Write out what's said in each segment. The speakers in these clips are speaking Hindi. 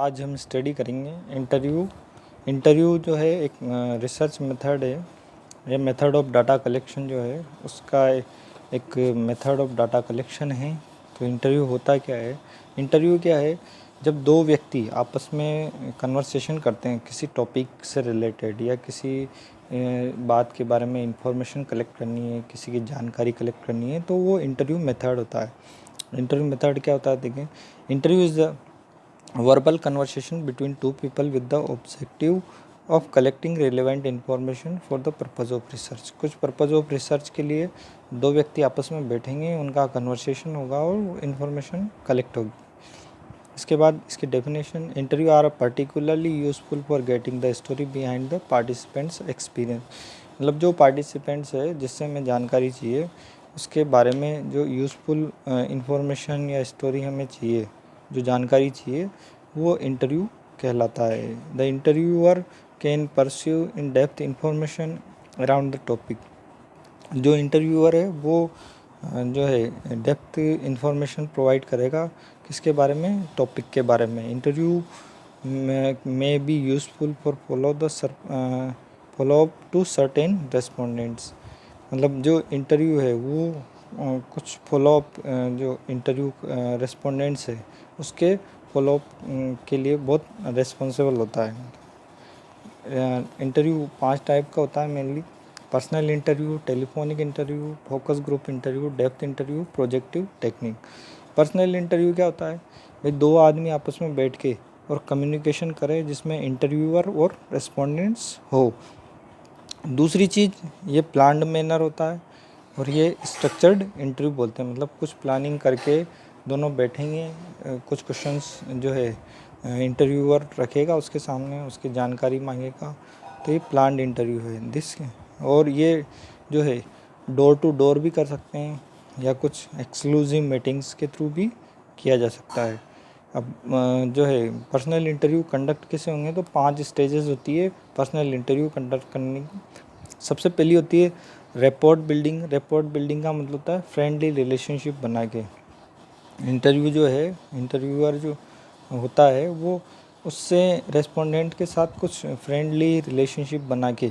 आज हम स्टडी करेंगे इंटरव्यू। इंटरव्यू जो है एक रिसर्च मेथड है। ये मेथड ऑफ डाटा कलेक्शन जो है उसका एक मेथड ऑफ डाटा कलेक्शन है। तो इंटरव्यू होता क्या है? इंटरव्यू क्या है? जब दो व्यक्ति आपस में कन्वर्सेशन करते हैं किसी टॉपिक से रिलेटेड या किसी बात के बारे में इंफॉर्मेशन कलेक्ट करनी है, किसी की जानकारी कलेक्ट करनी है, तो वो इंटरव्यू मेथड होता है। इंटरव्यू मेथड क्या होता है? देखें, interview is the verbal conversation between two people with the objective of collecting relevant information for the purpose of research। कुछ पर्पज़ ऑफ रिसर्च के लिए दो व्यक्ति आपस में बैठेंगे, उनका कन्वर्सेशन होगा और इन्फॉर्मेशन कलेक्ट होगी। इसके बाद इसकी definition, interview are particularly useful for getting the story behind the participants experience. मतलब जो पार्टिसिपेंट्स है जिससे हमें जानकारी चाहिए उसके बारे में जो यूज़फुल इंफॉर्मेशन या स्टोरी हमें चाहिए, जो जानकारी चाहिए, वो इंटरव्यू कहलाता है। The interviewer can pursue in depth information around the topic. जो इंटरव्यूअर है वो जो है डेप्थ इंफॉर्मेशन प्रोवाइड करेगा किसके बारे में? टॉपिक के बारे में। इंटरव्यू में be useful for follow up to certain respondents. मतलब जो इंटरव्यू है वो कुछ फॉलोअप जो इंटरव्यू रेस्पोंडेंट्स है उसके फॉलोअप के लिए बहुत रिस्पॉन्सिबल होता है। इंटरव्यू 5 टाइप का होता है mainly: personal interview, telephonic interview, focus group interview, depth interview, projective technique. Personal interview क्या होता है? भाई दो आदमी आपस में बैठ के और कम्युनिकेशन करें जिसमें इंटरव्यूअर और रेस्पोंडेंट्स हो। दूसरी चीज़, ये प्लान्ड मैनर होता है और ये स्ट्रक्चर्ड इंटरव्यू बोलते हैं। मतलब कुछ प्लानिंग करके दोनों बैठेंगे, कुछ क्वेश्चंस जो है इंटरव्यूअर रखेगा उसके सामने, उसकी जानकारी मांगेगा, तो ये प्लान्ड इंटरव्यू है दिस। और ये जो है डोर टू डोर भी कर सकते हैं या कुछ एक्सक्लूसिव मीटिंग्स के थ्रू भी किया जा सकता है। अब जो है पर्सनल इंटरव्यू कंडक्ट कैसे होंगे? तो 5 स्टेजेस होती है पर्सनल इंटरव्यू कंडक्ट करने की। सबसे पहली होती है रेपोर्ट बिल्डिंग। रेपोर्ट बिल्डिंग का मतलब होता है फ्रेंडली रिलेशनशिप बना के। इंटरव्यू जो है, इंटरव्यूअर जो होता है वो उससे रेस्पोंडेंट के साथ कुछ फ्रेंडली रिलेशनशिप बना के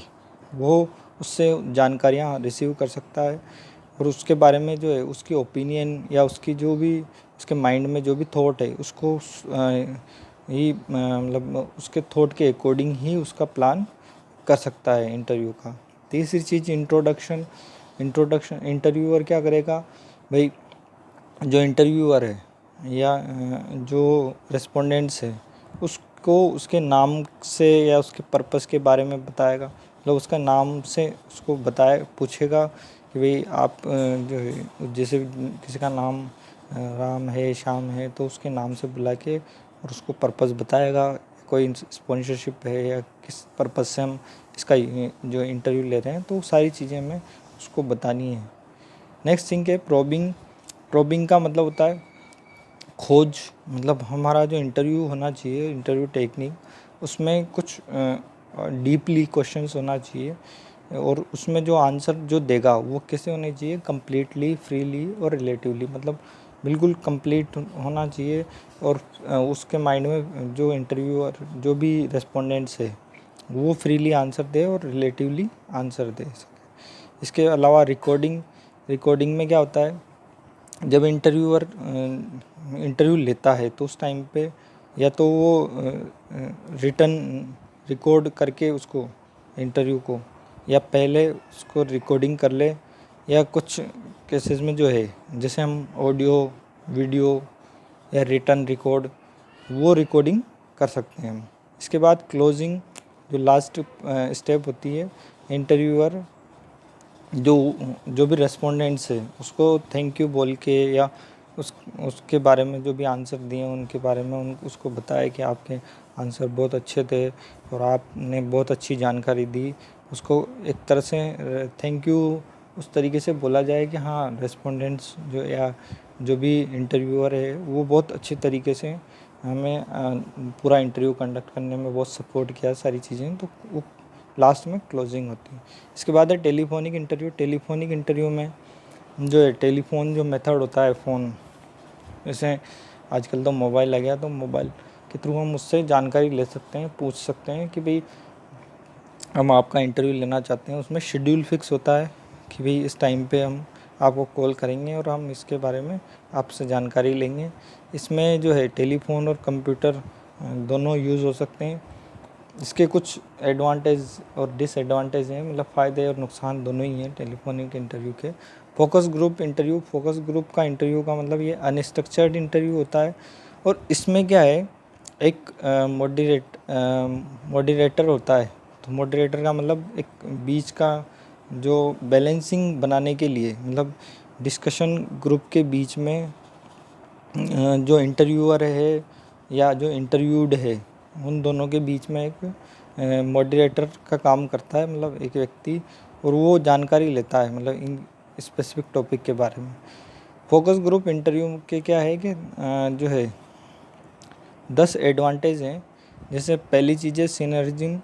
वो उससे जानकारियाँ रिसीव कर सकता है और उसके बारे में जो है उसकी ओपिनियन या उसकी जो भी उसके माइंड में जो भी थॉट है उसको ही मतलब उसके थॉट के अकॉर्डिंग ही उसका प्लान कर सकता है इंटरव्यू का। तीसरी चीज़ इंट्रोडक्शन। इंट्रोडक्शन, इंटरव्यूअर क्या करेगा? भाई जो इंटरव्यूअर है या जो रेस्पोंडेंट्स है उसको उसके नाम से या उसके पर्पस के बारे में बताएगा। मतलब उसका नाम से उसको पूछेगा कि भाई आप जो है जैसे किसी का नाम राम है, श्याम है, तो उसके नाम से बुला के और उसको पर्पस बताएगा, कोई स्पॉन्सरशिप है या किस पर्पस से हम इसका जो इंटरव्यू ले रहे हैं, तो सारी चीज़ें हमें उसको बतानी है। नेक्स्ट थिंग है प्रोबिंग। प्रोबिंग का मतलब होता है खोज। मतलब हमारा जो इंटरव्यू होना चाहिए, इंटरव्यू टेक्निक, उसमें कुछ डीपली क्वेश्चंस होना चाहिए और उसमें जो आंसर जो देगा वो कैसे होने चाहिए? कम्प्लीटली, फ्रीली और रिलेटिवली। मतलब बिल्कुल कंप्लीट होना चाहिए और उसके माइंड में जो इंटरव्यूअर जो भी रेस्पोंडेंट्स है वो फ्रीली आंसर दे और रिलेटिवली आंसर दे सके। इसके अलावा रिकॉर्डिंग। रिकॉर्डिंग में क्या होता है? जब इंटरव्यूअर इंटरव्यू लेता है तो उस टाइम पे या तो वो रिटन रिकॉर्ड करके उसको इंटरव्यू को, या पहले उसको रिकॉर्डिंग कर ले, या कुछ केसेस में जो है जैसे हम ऑडियो, वीडियो या रिटन रिकॉर्ड वो रिकॉर्डिंग कर सकते हैं हम। इसके बाद क्लोजिंग, जो लास्ट स्टेप होती है, इंटरव्यूअर जो जो भी रेस्पोंडेंट्स है उसको थैंक यू बोल के या उसके बारे में जो भी आंसर दिए उनके बारे में उसको बताया कि आपके आंसर बहुत अच्छे थे और आपने बहुत अच्छी जानकारी दी। उसको एक तरह से थैंक यू उस तरीके से बोला जाए कि हाँ, रेस्पोंडेंट्स जो या जो भी इंटरव्यूअर है वो बहुत अच्छे तरीके से हमें पूरा इंटरव्यू कंडक्ट करने में बहुत सपोर्ट किया, सारी चीज़ें। तो वो लास्ट में क्लोजिंग होती है। इसके बाद है टेलीफोनिक इंटरव्यू। टेलीफोनिक इंटरव्यू में जो है टेलीफोन जो मेथड होता है, फ़ोन, जैसे आजकल तो मोबाइल आ गया, तो मोबाइल के थ्रू हम उससे जानकारी ले सकते हैं, पूछ सकते हैं कि भाई हम आपका इंटरव्यू लेना चाहते हैं। उसमें शेड्यूल फिक्स होता है कि भाई इस टाइम पे हम आपको कॉल करेंगे और हम इसके बारे में आपसे जानकारी लेंगे। इसमें जो है टेलीफोन और कंप्यूटर दोनों यूज़ हो सकते हैं। इसके कुछ एडवांटेज और डिसएडवांटेज हैं, मतलब फ़ायदे और नुकसान दोनों ही हैं टेलीफोनिक इंटरव्यू के। Focus group interview, focus group का इंटरव्यू का मतलब ये अनस्ट्रक्चर्ड इंटरव्यू होता है और इसमें क्या है, एक मॉडरेटर होता है। तो मॉडरेटर का मतलब एक बीच का जो बैलेंसिंग बनाने के लिए, मतलब डिस्कशन ग्रुप के बीच में जो इंटरव्यूअर है या जो इंटरव्यूड है, उन दोनों के बीच में एक मॉडरेटर का काम करता है, मतलब एक व्यक्ति, और वो जानकारी लेता है मतलब इन स्पेसिफिक टॉपिक के बारे में। फोकस ग्रुप इंटरव्यू के क्या है कि जो है 10 एडवांटेज हैं। जैसे पहली चीज़ है सिनर्जिज्म।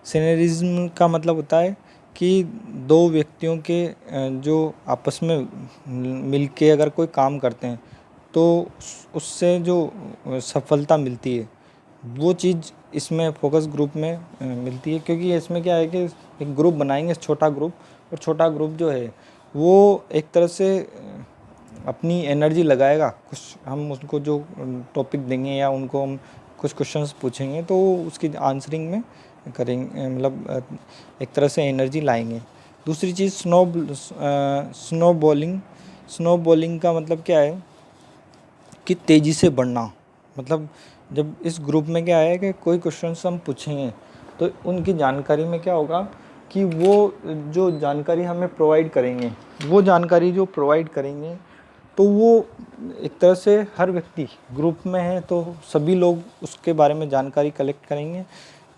सिनर्जिज्म का मतलब होता है कि दो व्यक्तियों के जो आपस में मिलके अगर कोई काम करते हैं तो उससे जो सफलता मिलती है वो चीज़ इसमें फोकस ग्रुप में मिलती है। क्योंकि इसमें क्या है कि एक ग्रुप बनाएंगे, छोटा ग्रुप, और छोटा ग्रुप जो है वो एक तरह से अपनी एनर्जी लगाएगा। कुछ हम उसको जो टॉपिक देंगे या उनको हम कुछ क्वेश्चंस पूछेंगे तो उसकी आंसरिंग में करेंगे, मतलब एक तरह से एनर्जी लाएंगे। दूसरी चीज़ स्नो बॉलिंग। स्नो बॉलिंग का मतलब क्या है कि तेज़ी से बढ़ना। मतलब जब इस ग्रुप में क्या है कि कोई क्वेश्चंस हम पूछेंगे तो उनकी जानकारी में क्या होगा कि वो जो जानकारी हमें प्रोवाइड करेंगे, वो जानकारी जो प्रोवाइड करेंगे तो वो एक तरह से हर व्यक्ति ग्रुप में है तो सभी लोग उसके बारे में जानकारी कलेक्ट करेंगे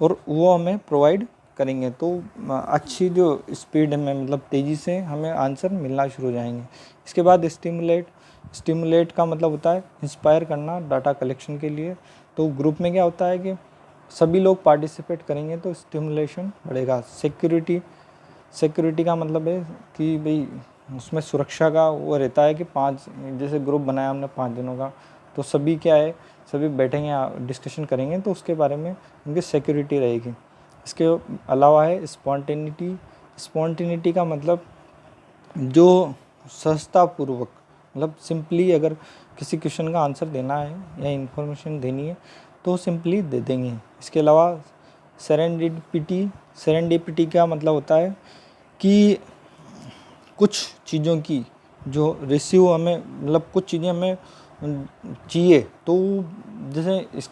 और वो हमें प्रोवाइड करेंगे। तो अच्छी जो स्पीड में, मतलब तेज़ी से हमें आंसर मिलना शुरू हो जाएंगे। इसके बाद स्टिमुलेट का मतलब होता है इंस्पायर करना डाटा कलेक्शन के लिए। तो ग्रुप में क्या होता है कि सभी लोग पार्टिसिपेट करेंगे तो स्टिमुलेशन बढ़ेगा। सिक्योरिटी का मतलब है कि भाई उसमें सुरक्षा का वो रहता है कि 5, जैसे ग्रुप बनाया हमने 5 दिनों का, तो सभी क्या है, सभी बैठेंगे, डिस्कशन करेंगे तो उसके बारे में उनकी सिक्योरिटी रहेगी। इसके अलावा है स्पॉन्टेनिटी का मतलब जो सहजतापूर्वक, मतलब सिंपली अगर किसी क्वेश्चन का आंसर देना है या इन्फॉर्मेशन देनी है तो सिंपली दे देंगे। इसके अलावा सेरेंडिपिटी का मतलब होता है कि कुछ चीज़ों की जो रिसीव हमें, मतलब कुछ चीज़ें हमें चाहिए तो जैसे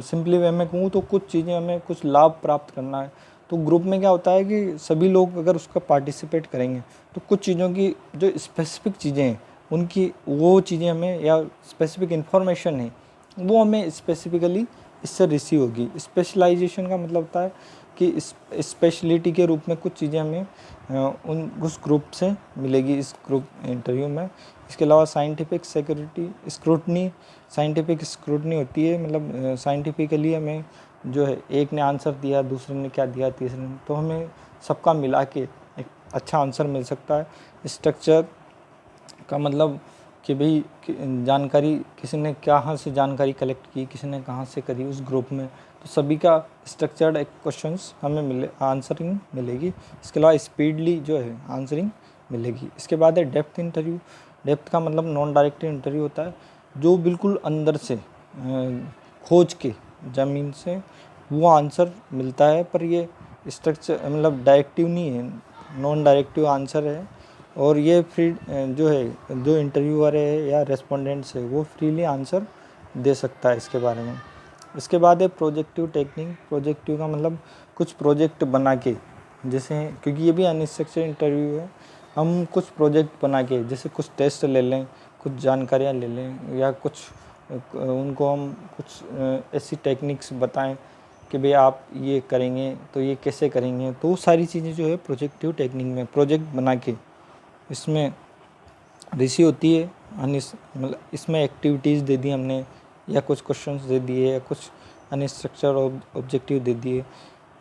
सिंपली वे में कहूँ तो कुछ चीज़ें हमें कुछ लाभ प्राप्त करना है तो ग्रुप में क्या होता है कि सभी लोग अगर उसका पार्टिसिपेट करेंगे तो कुछ चीज़ों की जो स्पेसिफिक चीज़ें हैं उनकी वो चीज़ें हमें, या स्पेसिफिक इन्फॉर्मेशन है वो हमें स्पेसिफिकली इससे रिसीव होगी। स्पेशलाइजेशन का मतलब होता है कि स्पेशलिटी के रूप में कुछ चीज़ें हमें उस ग्रुप से मिलेगी इस ग्रुप इंटरव्यू में। इसके अलावा साइंटिफिक स्क्रूटनी होती है, मतलब साइंटिफिकली हमें जो है एक ने आंसर दिया, दूसरे ने क्या दिया, तीसरे ने, तो हमें सबका मिला के एक अच्छा आंसर मिल सकता है। स्ट्रक्चर का मतलब कि भाई जानकारी किसी ने कहाँ से जानकारी कलेक्ट की, किसी ने कहाँ से करी उस ग्रुप में, तो सभी का स्ट्रक्चर्ड एक क्वेश्चंस हमें आंसरिंग मिलेगी। इसके अलावा स्पीडली जो है आंसरिंग मिलेगी। इसके बाद है डेप्थ इंटरव्यू। डेप्थ का मतलब नॉन डायरेक्ट इंटरव्यू होता है जो बिल्कुल अंदर से खोज के ज़मीन से वो आंसर मिलता है, पर ये स्ट्रक्चर मतलब डायरेक्टिव नहीं है, नॉन डायरेक्टिव आंसर है। और ये फ्री जो है, जो इंटरव्यूअर है या रेस्पोंडेंट्स है वो फ्रीली आंसर दे सकता है इसके बारे में। इसके बाद है प्रोजेक्टिव टेक्निक। प्रोजेक्टिव का मतलब कुछ प्रोजेक्ट बना के, जैसे क्योंकि ये भी अनस्ट्रक्चर्ड इंटरव्यू है, हम कुछ प्रोजेक्ट बना के जैसे कुछ टेस्ट ले लें, कुछ जानकारियाँ ले लें, या कुछ उनको हम कुछ ऐसी टेक्निक्स बताएं कि भाई आप ये करेंगे तो ये कैसे करेंगे, तो वो सारी चीज़ें जो है प्रोजेक्टिव टेक्निक में प्रोजेक्ट बना के इसमें ऋषि होती है। मतलब इसमें एक्टिविटीज़ दे दी हमने, या कुछ क्वेश्चंस दे दिए, या कुछ अनस्ट्रक्चर्ड ऑब्जेक्टिव दे दिए,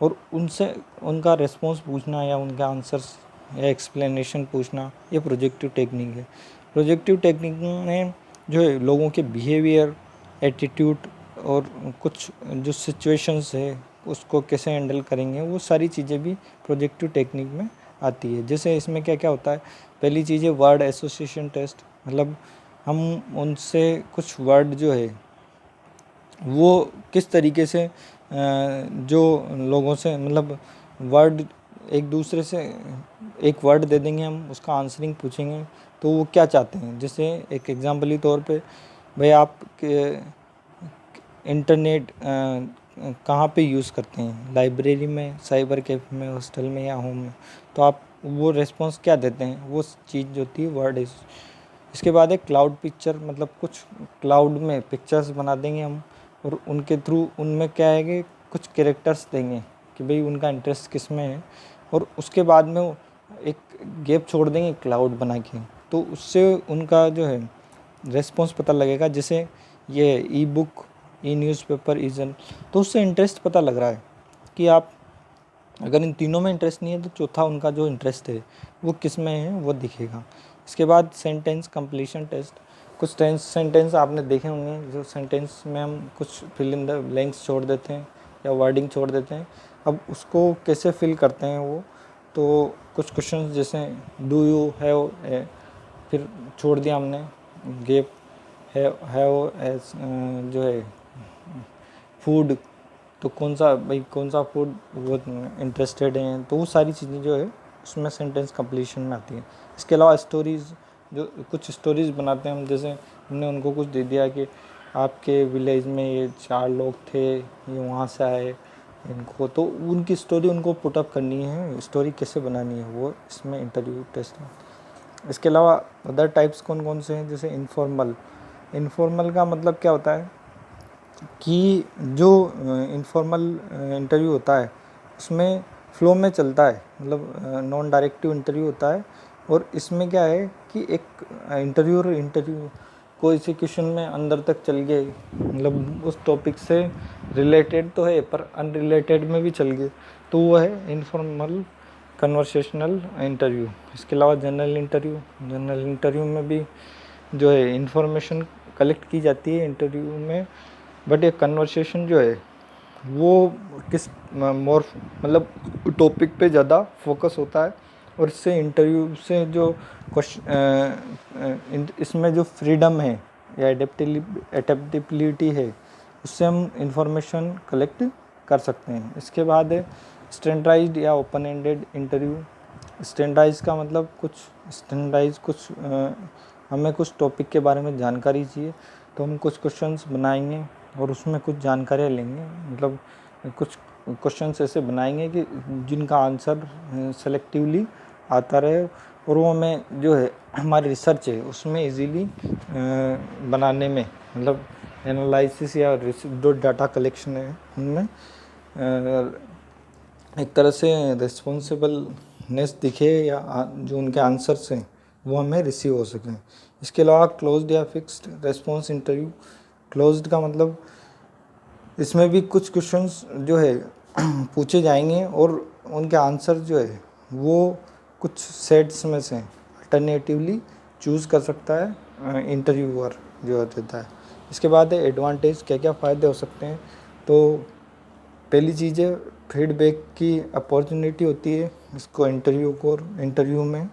और उनसे उनका रिस्पॉन्स पूछना या उनके आंसर्स या एक्सप्लेनेशन पूछना, ये प्रोजेक्टिव टेक्निक है। प्रोजेक्टिव टेक्निक में जो है लोगों के बिहेवियर, एटीट्यूड और कुछ जो सिचुएशंस है उसको कैसे हैंडल करेंगे, वो सारी चीज़ें भी प्रोजेक्टिव टेक्निक में आती है। जैसे इसमें क्या क्या होता है, पहली चीज़ है वर्ड एसोसिएशन टेस्ट, मतलब हम उनसे कुछ वर्ड जो है वो किस तरीके से जो लोगों से, मतलब वर्ड एक दूसरे से, एक वर्ड दे देंगे हम, उसका आंसरिंग पूछेंगे तो वो क्या चाहते हैं। जैसे एक एग्जांपली तौर पे, भाई आप इंटरनेट कहाँ पे यूज़ करते हैं, लाइब्रेरी में, साइबर कैफे में, हॉस्टल में या होम में, तो आप वो रिस्पॉन्स क्या देते हैं, वो चीज़ जो थी वर्ड इस। इसके बाद एक क्लाउड पिक्चर, मतलब कुछ क्लाउड में पिक्चर्स बना देंगे हम, और उनके थ्रू उनमें क्या है कि कुछ कैरेक्टर्स देंगे कि भाई उनका इंटरेस्ट किस में है, और उसके बाद में वो एक गैप छोड़ देंगे क्लाउड बना के, तो उससे उनका जो है रेस्पॉन्स पता लगेगा। जैसे ये ई बुक, ई न्यूज़पेपर, ई जर्नल, तो उससे इंटरेस्ट पता लग रहा है कि आप अगर इन तीनों में इंटरेस्ट नहीं है तो चौथा उनका जो इंटरेस्ट है वो किस में है वो दिखेगा। इसके बाद सेंटेंस कंप्लीशन टेस्ट, कुछ सेंटेंस आपने देखे होंगे जो सेंटेंस में हम कुछ फिल इन द ब्लैंक्स छोड़ देते हैं या वर्डिंग छोड़ देते हैं, अब उसको कैसे फिल करते हैं वो, तो कुछ क्वेश्चन जैसे डू यू हैव, फिर छोड़ दिया हमने गेप, हैव एज जो है फूड, तो कौन सा, भाई कौन सा फूड वो इंटरेस्टेड हैं, तो वो सारी चीज़ें जो है उसमें सेंटेंस कंप्लीशन में आती है। इसके अलावा स्टोरीज़, जो कुछ स्टोरीज़ बनाते हैं हम, जैसे हमने उनको कुछ दे दिया कि आपके विलेज में ये 4 लोग थे, ये वहाँ से आए, इनको, तो उनकी स्टोरी उनको पुटअप करनी है, स्टोरी कैसे बनानी है वो इसमें इंटरव्यू टेस्ट में। इसके अलावा अदर टाइप्स कौन कौन से हैं, जैसे इनफॉर्मल का मतलब क्या होता है कि जो इनफॉर्मल इंटरव्यू होता है उसमें फ़्लो में चलता है, मतलब नॉन डायरेक्टिव इंटरव्यू होता है, और इसमें क्या है कि एक इंटरव्यू कोई सी क्वेश्चन में अंदर तक चल गए, मतलब उस टॉपिक से रिलेटेड तो है पर अनरिलेटेड में भी चल गए, तो वो है इनफॉर्मल कन्वर्सेशनल इंटरव्यू। इसके अलावा जनरल इंटरव्यू में भी जो है इंफॉर्मेशन कलेक्ट की जाती है इंटरव्यू में, बट ये कन्वर्सेशन जो है वो किस मोर, मतलब टॉपिक पे ज़्यादा फोकस होता है, और इससे इंटरव्यू से जो इसमें जो फ्रीडम है या एडेप्टेबिलिटी है, उससे हम इंफॉर्मेशन कलेक्ट कर सकते हैं। इसके बाद है स्टैंडर्डाइज्ड या ओपन एंडेड इंटरव्यू। स्टैंडर्डाइज का मतलब कुछ हमें कुछ टॉपिक के बारे में जानकारी चाहिए, तो हम कुछ क्वेश्चंस बनाएंगे और उसमें कुछ जानकारियाँ लेंगे, मतलब कुछ क्वेश्चंस ऐसे बनाएंगे कि जिनका आंसर सेलेक्टिवली आता रहे, और वो हमें जो है हमारी रिसर्च है उसमें इजीली बनाने में, मतलब एनालिसिस या जो डाटा कलेक्शन है उनमें एक तरह से रिस्पॉन्सिबलनेस दिखे, या जो उनके आंसर्स हैं वो हमें रिसीव हो सकें। इसके अलावा क्लोज्ड या फिक्स्ड रेस्पॉन्स इंटरव्यू। क्लोज्ड का मतलब इसमें भी कुछ क्वेश्चंस जो है पूछे जाएंगे, और उनके आंसर जो है वो कुछ सेट्स में से अल्टरनेटिवली चूज़ कर सकता है इंटरव्यूअर जो देता है। इसके बाद है एडवांटेज, क्या क्या फ़ायदे हो सकते हैं, तो पहली चीज़ है फीडबैक की अपॉर्चुनिटी होती है इसको इंटरव्यू में,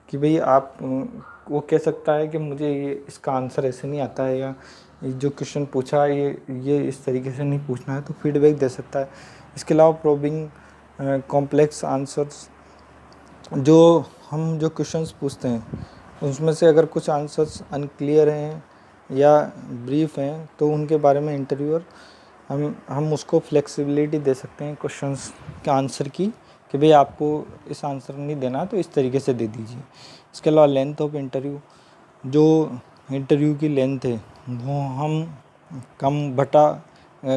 कि भाई आप वो कह सकता है कि मुझे ये इसका आंसर ऐसे नहीं आता है, या जो क्वेश्चन पूछा है ये इस तरीके से नहीं पूछना है, तो फीडबैक दे सकता है। इसके अलावा प्रोबिंग कॉम्प्लेक्स आंसर्स, जो क्वेश्चंस पूछते हैं उसमें से अगर कुछ आंसर्स अनक्लियर हैं या ब्रीफ हैं, तो उनके बारे में इंटरव्यूअर हम उसको फ्लेक्सिबिलिटी दे सकते हैं क्वेश्चंस के आंसर की, कि भाई आपको इस आंसर नहीं देना तो इस तरीके से दे दीजिए। इसके अलावा लेंथ ऑफ इंटरव्यू, जो इंटरव्यू की लेंथ है वो हम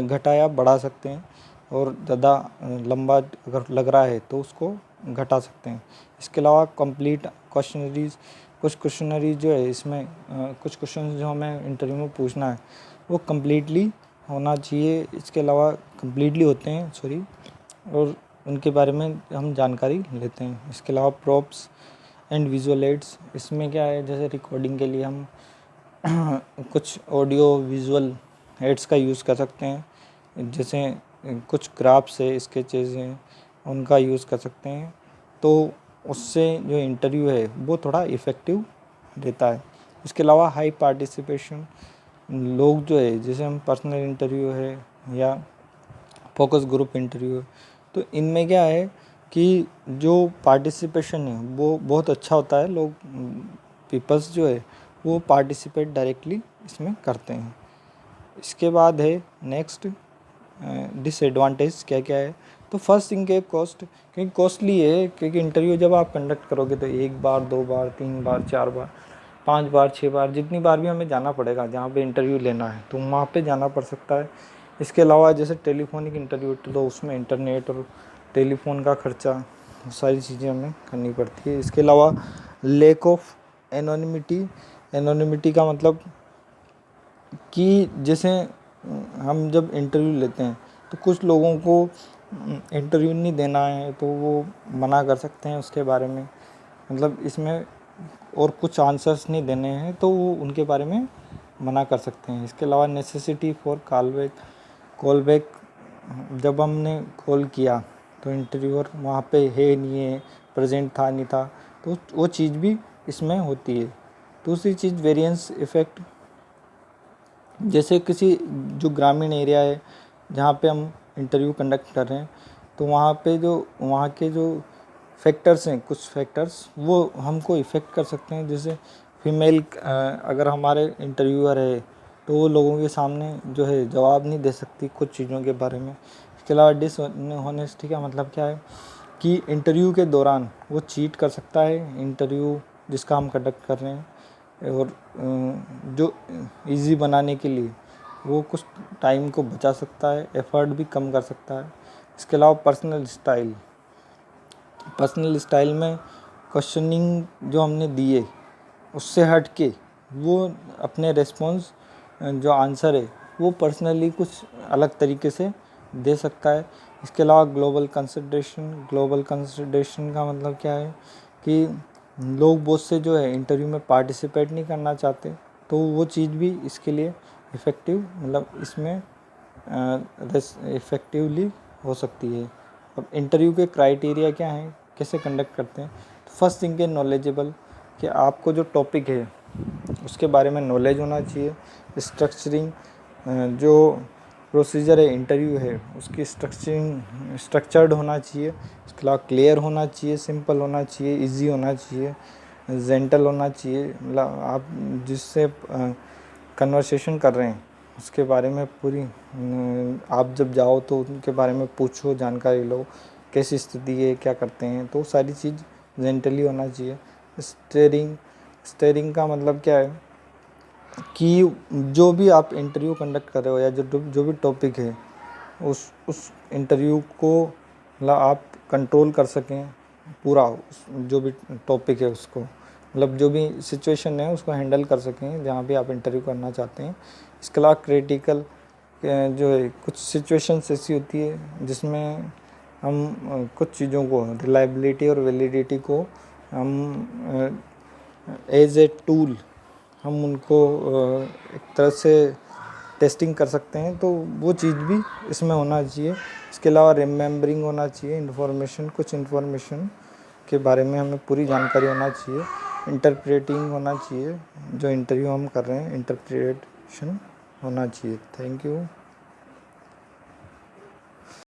घटा या बढ़ा सकते हैं, और ज़्यादा लंबा अगर लग रहा है तो उसको घटा सकते हैं। इसके अलावा कंप्लीट क्वेश्चनरीज, कुछ क्वेश्चनरीज जो है इसमें कुछ क्वेश्चन जो हमें इंटरव्यू में पूछना है वो कम्प्लीटली होना चाहिए, इसके अलावा कम्प्लीटली होते हैं और उनके बारे में हम जानकारी लेते हैं। इसके अलावा प्रॉप्स एंड विजुअल एड्स, इसमें क्या है, जैसे रिकॉर्डिंग के लिए हम कुछ ऑडियो विजुअल हेड्स का यूज़ कर सकते हैं, जैसे कुछ ग्राफ्स है, स्केचेस हैं, उनका यूज़ कर सकते हैं। तो उससे जो इंटरव्यू है वो थोड़ा इफ़ेक्टिव रहता है। इसके अलावा हाई पार्टिसिपेशन, लोग जो है जैसे हम पर्सनल इंटरव्यू है या फोकस ग्रुप इंटरव्यू है, तो इनमें क्या है कि जो पार्टिसिपेशन है वो बहुत अच्छा होता है। लोग पीपल्स जो है वो पार्टिसिपेट डायरेक्टली इसमें करते हैं। इसके बाद है नेक्स्ट डिसएडवांटेज क्या क्या है। तो फर्स्ट थिंग है कॉस्ट, क्योंकि कॉस्टली है, क्योंकि इंटरव्यू जब आप कंडक्ट करोगे तो 1 बार 2 बार 3 बार 4 बार 5 बार 6 बार जितनी बार भी हमें जाना पड़ेगा जहाँ पे इंटरव्यू लेना है तो वहाँ पे जाना पड़ सकता है। इसके अलावा जैसे टेलीफोनिक इंटरव्यू तो उसमें इंटरनेट और टेलीफोन का खर्चा, सारी चीज़ें हमें करनी पड़ती है। इसके अलावा लैक ऑफ एनोनिमिटी का मतलब कि जैसे हम जब इंटरव्यू लेते हैं तो कुछ लोगों को इंटरव्यू नहीं देना है तो वो मना कर सकते हैं उसके बारे में, मतलब इसमें और कुछ आंसर्स नहीं देने हैं तो वो उनके बारे में मना कर सकते हैं। इसके अलावा नेसेसिटी फॉर कॉल बैक, जब हमने कॉल किया तो इंटरव्यूअर वहाँ पे है नहीं है, प्रेजेंट था नहीं था, तो वो चीज़ भी इसमें होती है। दूसरी चीज़ वेरिएंस इफ़ेक्ट, जैसे किसी जो ग्रामीण एरिया है जहाँ पे हम इंटरव्यू कंडक्ट कर रहे हैं तो वहाँ पे जो वहाँ के जो फैक्टर्स हैं, कुछ फैक्टर्स वो हमको इफ़ेक्ट कर सकते हैं। जैसे फीमेल अगर हमारे इंटरव्यूअर है तो वो लोगों के सामने जो है जवाब नहीं दे सकती कुछ चीज़ों के बारे में। इसके अलावा डिसऑनेस्टी का मतलब क्या है कि इंटरव्यू के दौरान वो चीट कर सकता है इंटरव्यू जिसका हम कंडक्ट कर रहे हैं, और जो इजी बनाने के लिए वो कुछ टाइम को बचा सकता है, एफर्ट भी कम कर सकता है। इसके अलावा पर्सनल स्टाइल में क्वेश्चनिंग जो हमने दिए उससे हट के वो अपने रिस्पॉन्स जो आंसर है वो पर्सनली कुछ अलग तरीके से दे सकता है। इसके अलावा ग्लोबल कंसिडरेशन का मतलब क्या है कि लोग बहुत से जो है इंटरव्यू में पार्टिसिपेट नहीं करना चाहते, तो वो चीज़ भी इसके लिए इफ़ेक्टिव, मतलब इसमें इफ़ेक्टिवली हो सकती है। अब इंटरव्यू के क्राइटेरिया क्या हैं, कैसे कंडक्ट करते हैं। तो फर्स्ट थिंग है नॉलेजेबल, कि आपको जो टॉपिक है उसके बारे में नॉलेज होना चाहिए। स्ट्रक्चरिंग, जो प्रोसीजर है इंटरव्यू है उसकी स्ट्रक्चर्ड होना चाहिए। इसके अलावा क्लियर होना चाहिए, सिंपल होना चाहिए, इजी होना चाहिए, जेंटल होना चाहिए, मतलब आप जिससे कन्वर्सेशन कर रहे हैं उसके बारे में पूरी आप जब जाओ तो उनके बारे में पूछो, जानकारी लो, कैसी स्थिति है, क्या करते हैं, तो सारी चीज़ जेंटली होना चाहिए। स्टेयरिंग का मतलब क्या है कि जो भी आप इंटरव्यू कंडक्ट कर रहे हो या जो भी टॉपिक है उस इंटरव्यू को मतलब आप कंट्रोल कर सकें पूरा, जो भी टॉपिक है उसको, मतलब जो भी सिचुएशन है उसको हैंडल कर सकें जहाँ भी आप इंटरव्यू करना चाहते हैं। इसके अलावा क्रिटिकल जो है, कुछ सिचुएशंस ऐसी होती है जिसमें हम कुछ चीज़ों को, रिलायबिलिटी और वैलिडिटी को हम एज ए टूल हम उनको एक तरह से टेस्टिंग कर सकते हैं, तो वो चीज़ भी इसमें होना चाहिए। इसके अलावा रिमेम्बरिंग होना चाहिए कुछ इन्फॉर्मेशन के बारे में हमें पूरी जानकारी होना चाहिए। इंटरप्रेटिंग होना चाहिए, जो इंटरव्यू हम कर रहे हैं इंटरप्रिटेशन होना चाहिए। Thank you.